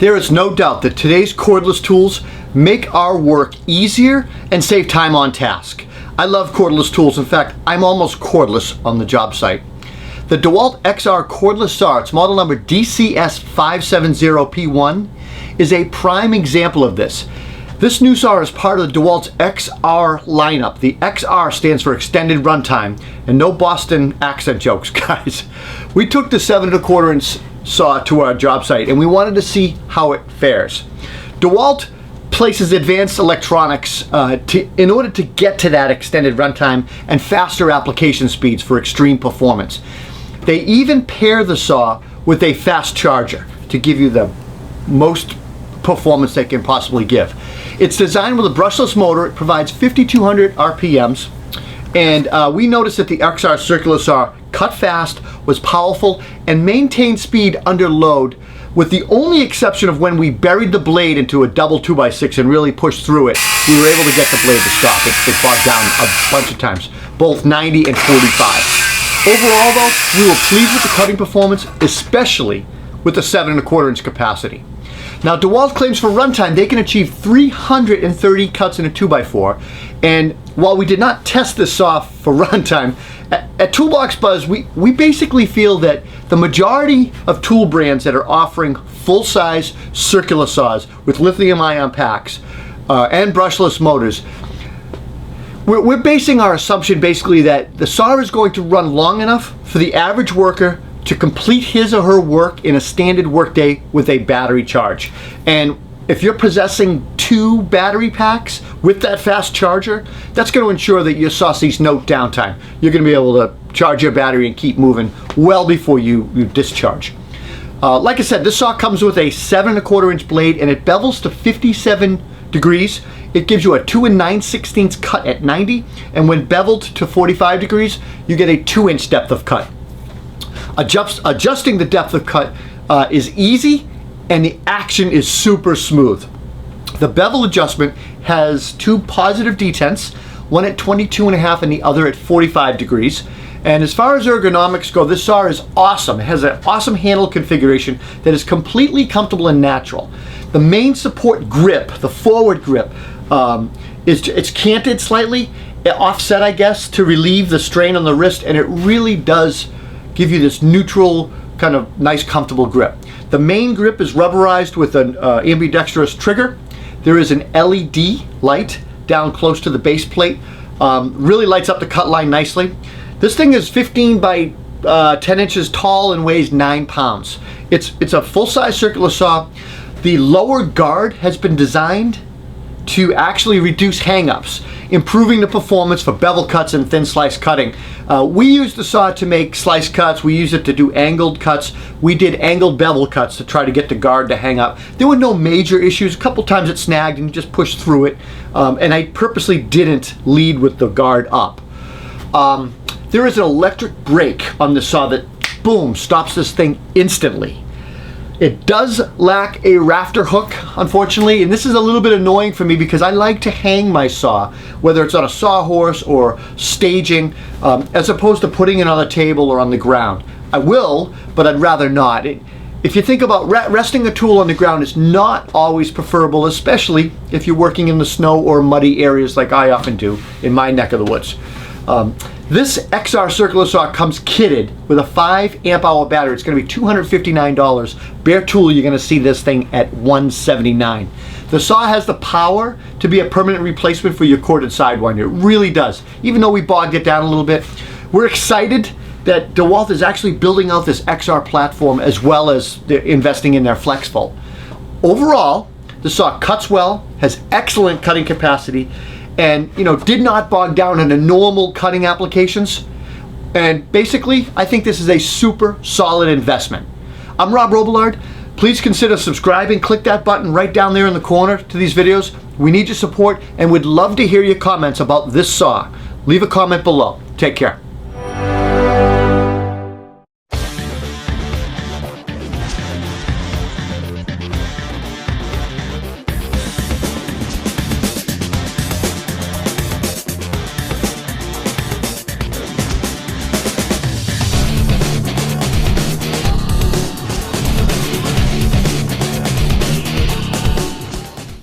There is no doubt that today's cordless tools make our work easier and save time on task. I love cordless tools. In fact, I'm almost cordless on the job site. The DEWALT XR cordless saw, its model number DCS570P1, is a prime example of this. This new saw is part of the DEWALT's XR lineup. The XR stands for extended runtime, and no Boston accent jokes, guys. We took the 7 1/4 inch saw to our job site and we wanted to see how it fares. DEWALT places advanced electronics in order to get to that extended runtime and faster application speeds for extreme performance. They even pair the saw with a fast charger to give you the most performance they can possibly give. It's designed with a brushless motor. It provides 5,200 RPMs, and we noticed that the XR circular saw cut fast, was powerful, and maintained speed under load, with the only exception of when we buried the blade into a double 2x6 and really pushed through it. We were able to get the blade to stop. It bogged down a bunch of times, both 90 and 45. Overall though, we were pleased with the cutting performance, especially with the 7 1/4 inch capacity. Now, DEWALT claims for runtime they can achieve 330 cuts in a 2x4, and while we did not test this saw for runtime, at Toolbox Buzz, we basically feel that the majority of tool brands that are offering full-size circular saws with lithium-ion packs and brushless motors, we're basing our assumption basically that the saw is going to run long enough for the average worker to complete his or her work in a standard workday with a battery charge. And if you're possessing 2 battery packs with that fast charger, that's going to ensure that your saw sees no downtime. You're going to be able to charge your battery and keep moving well before you discharge. Like I said, this saw comes with a 7 1/4 inch blade, and it bevels to 57 degrees. It gives you a 2 9/16 cut at 90, and when beveled to 45 degrees, you get a 2-inch depth of cut. Adjusting the depth of cut is easy, and the action is super smooth. The bevel adjustment has 2 positive detents, one at 22.5 and the other at 45 degrees. And as far as ergonomics go, this saw is awesome. It has an awesome handle configuration that is completely comfortable and natural. The main support grip, the forward grip, it's canted slightly, offset I guess, to relieve the strain on the wrist, and it really does give you this neutral, kind of nice, comfortable grip. The main grip is rubberized with an ambidextrous trigger. There is an LED light down close to the base plate. Really lights up the cut line nicely. This thing is 15 by 10 inches tall and weighs 9 pounds. It's a full-size circular saw. The lower guard has been designed to actually reduce hang-ups, improving the performance for bevel cuts and thin slice cutting. We use the saw to make slice cuts. We use it to do angled cuts. We did angled bevel cuts to try to get the guard to hang up. There were no major issues. A couple times it snagged and you just pushed through it. And I purposely didn't lead with the guard up. There is an electric brake on the saw that, boom, stops this thing instantly. It does lack a rafter hook, unfortunately, and this is a little bit annoying for me because I like to hang my saw, whether it's on a sawhorse or staging, as opposed to putting it on a table or on the ground. I will, but I'd rather not. If you think about resting a tool on the ground, it's not always preferable, especially if you're working in the snow or muddy areas like I often do in my neck of the woods. This XR circular saw comes kitted with a 5 amp hour battery. It's going to be $259. Bare tool, you're going to see this thing at $179. The saw has the power to be a permanent replacement for your corded sidewinder. It really does. Even though we bogged it down a little bit, we're excited that DEWALT is actually building out this XR platform as well as they're investing in their FlexVolt. Overall, the saw cuts well, has excellent cutting capacity, and did not bog down into normal cutting applications. And basically, I think this is a super solid investment. I'm Rob Robillard. Please consider subscribing. Click that button right down there in the corner to these videos. We need your support and would love to hear your comments about this saw. Leave a comment below. Take care.